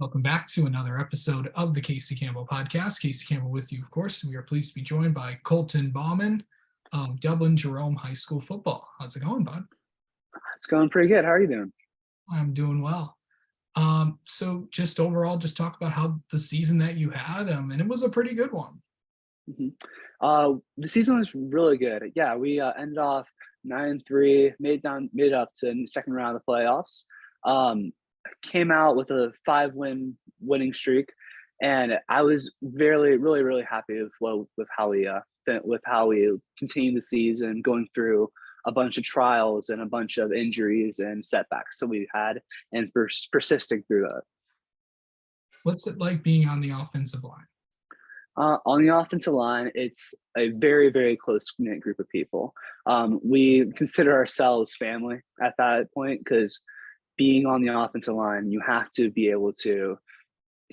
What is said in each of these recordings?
Welcome back to another episode of the Casey Campbell podcast. Casey Campbell with you, of course. We are pleased to be joined by Colton Baumann of Dublin Jerome High School football. How's it going, bud? It's going pretty good. How are you doing? I'm doing well. So just overall, just talk about how the season that you had, and it was a pretty good one. The season was really good. Yeah, we ended off 9-3, made it up to the second round of the playoffs. Came out with a 5-win winning streak, and I was really happy with how we continued the season, going through a bunch of trials and a bunch of injuries and setbacks that we had, and persisting through that. What's it like being on the offensive line? On the offensive line, it's a very close-knit group of people. We consider ourselves family at that point because being on the offensive line, you have to be able to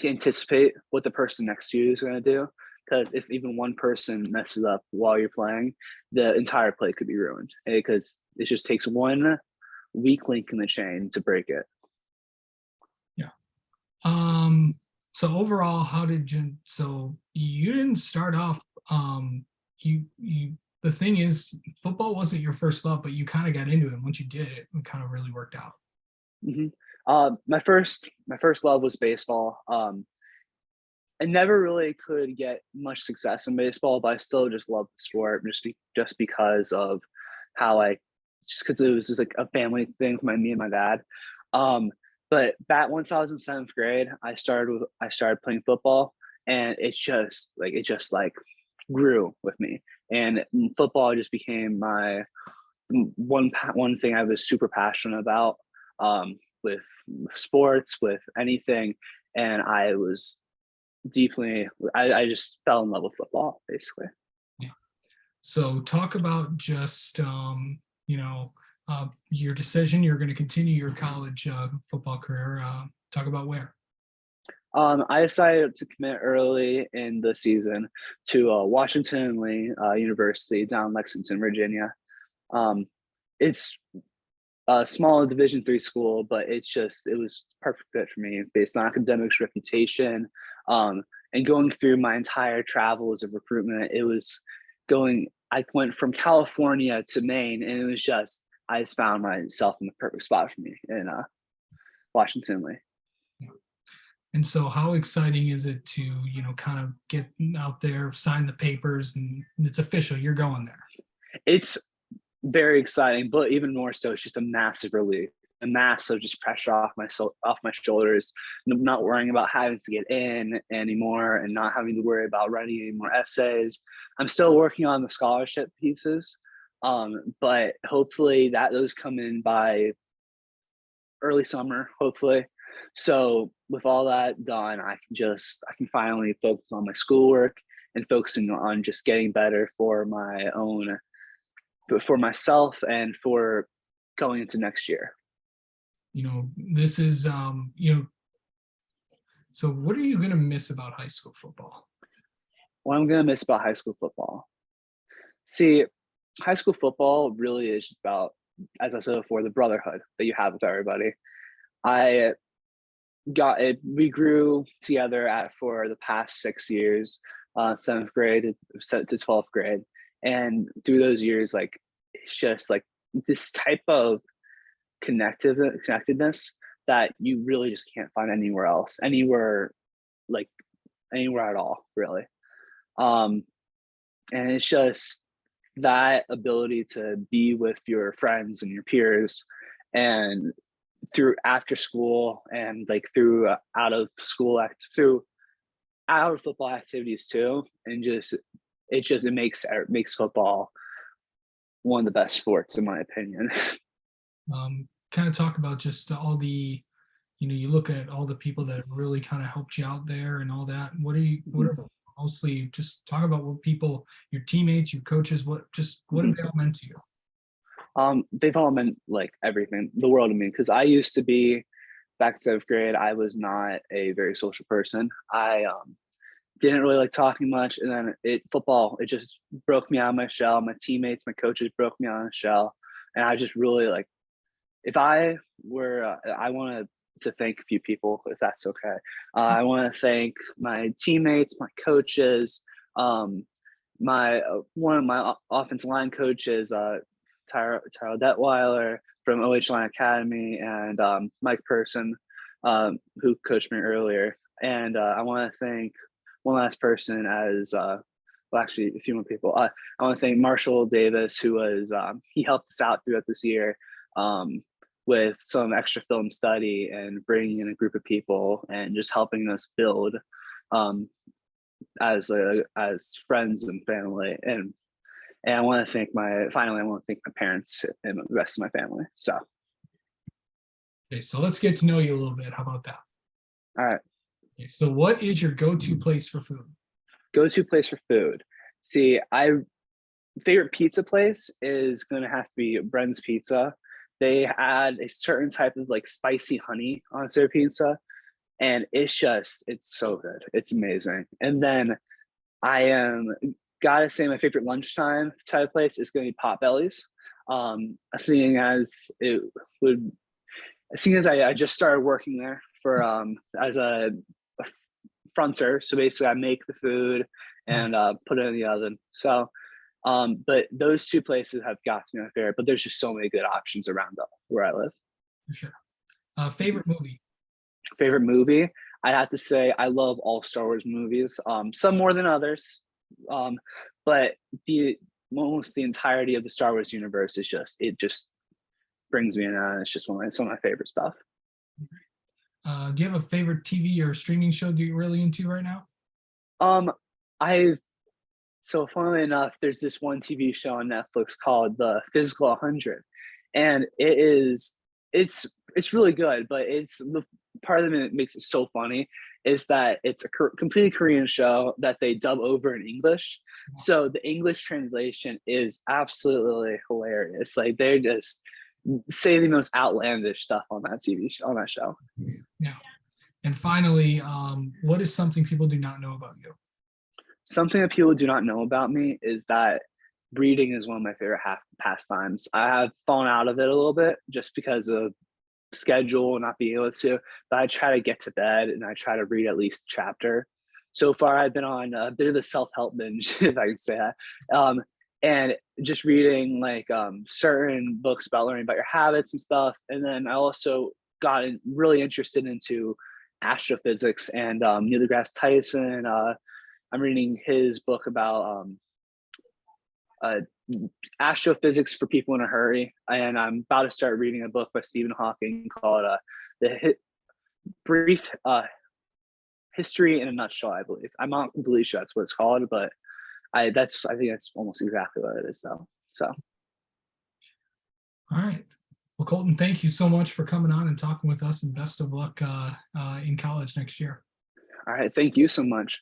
anticipate what the person next to you is going to do. Because if even one person messes up while you're playing, the entire play could be ruined. Because it just takes one weak link in the chain to break it. Yeah. So overall, how did you? So you didn't start off. You. The thing is, football wasn't your first love, but you kind of got into it. And once you did it, it kind of really worked out. My first love was baseball. I never really could get much success in baseball, but I still just love the sport just because of because it was just like a family thing for me and my dad. But back once I was in 7th grade, I started playing football, and it just grew with me. And football just became my one thing I was super passionate about, with sports, with anything. And I just fell in love with football, basically. Yeah. So talk about just your decision. You're going to continue your college football career. Talk about where. I decided to commit early in the season to Washington and Lee University down in Lexington, Virginia. It's a small Division III school, but it was perfect fit for me based on academics, reputation, and going through my entire travels of recruitment. I went from California to Maine, and it was I just found myself in the perfect spot for me in Washington Lee. And so how exciting is it to, kind of get out there, sign the papers, and it's official, you're going there? It's very exciting, but even more so, it's just a massive relief, a massive just pressure off my shoulders, not worrying about having to get in anymore and not having to worry about writing any more essays. I'm still working on the scholarship pieces, but hopefully those come in by early summer, hopefully. So with all that done, I can finally focus on my schoolwork and focusing on just getting better for myself and for going into next year. This is, so what are you going to miss about high school football? What I'm going to miss about high school football. See, high school football really is about, as I said before, the brotherhood that you have with everybody. We grew together for the past 6 years, 7th grade to 12th grade. And through those years, it's just this type of connectedness that you really just can't find anywhere else, anywhere at all, really. And it's just that ability to be with your friends and your peers, and through after school and through out of football activities too, and it makes football one of the best sports in my opinion. Kind of talk about just all the, you look at all the people that really kind of helped you out there and all that. What are mostly, just talk about what people, your teammates, your coaches, what have they all meant to you? They've all meant everything, the world to me, because I used to be, back in 7th grade, I was not a very social person. I didn't really like talking much, and then football just broke me out of my shell. My teammates, my coaches broke me out of my shell, and I just really if I want to to thank a few people, if that's okay. I want to thank my teammates, my coaches, my one of my offensive line coaches, Tyrell Detweiler from OH Line Academy, and Mike Person, who coached me earlier. And I want to thank one last person as well, actually a few more people. I want to thank Marshall Davis, who was he helped us out throughout this year with some extra film study and bringing in a group of people and just helping us build as friends and family. And I want to thank my parents and the rest of my family. So Okay, so let's get to know you a little bit. How about that? all right. Okay, so what is your go-to place for food? Go-to place for food. See, favorite pizza place is gonna have to be Bren's Pizza. They add a certain type of like spicy honey onto their pizza, and it's so good. It's amazing. And then I am gotta say my favorite lunchtime type of place is gonna be Potbelly's. Seeing as I just started working there for as a fronter, so basically I make the food and put it in the oven. So but those two places have got to be my favorite, but there's just so many good options around where I live. For sure. Favorite movie? Favorite movie? I have to say I love all Star Wars movies, some more than others, but almost the entirety of the Star Wars universe is just brings me in. It's just some of my favorite stuff. Do you have a favorite TV or streaming show that you're really into right now? So funnily enough, there's this one TV show on Netflix called The Physical 100, and it's really good. But it's the part of it that makes it so funny is that it's a completely Korean show that they dub over in English. So the English translation is absolutely hilarious. Like they just say the most outlandish stuff on that show. Yeah. And finally, what is something people do not know about you? Something that people do not know about me is that reading is one of my favorite pastimes. I have fallen out of it a little bit just because of schedule, not being able to, but I try to get to bed and I try to read at least a chapter. So far, I've been on a bit of a self-help binge, if I can say that. And just reading like certain books about learning about your habits and stuff. And then I also got really interested into astrophysics and Neil deGrasse Tyson. I'm reading his book about astrophysics for people in a hurry, and I'm about to start reading a book by Stephen Hawking called Brief History in a Nutshell, I believe. I'm not completely sure that's what it's called, but I think that's almost exactly what it is, though. So, all right. Well, Colton, thank you so much for coming on and talking with us, and best of luck in college next year. All right, thank you so much.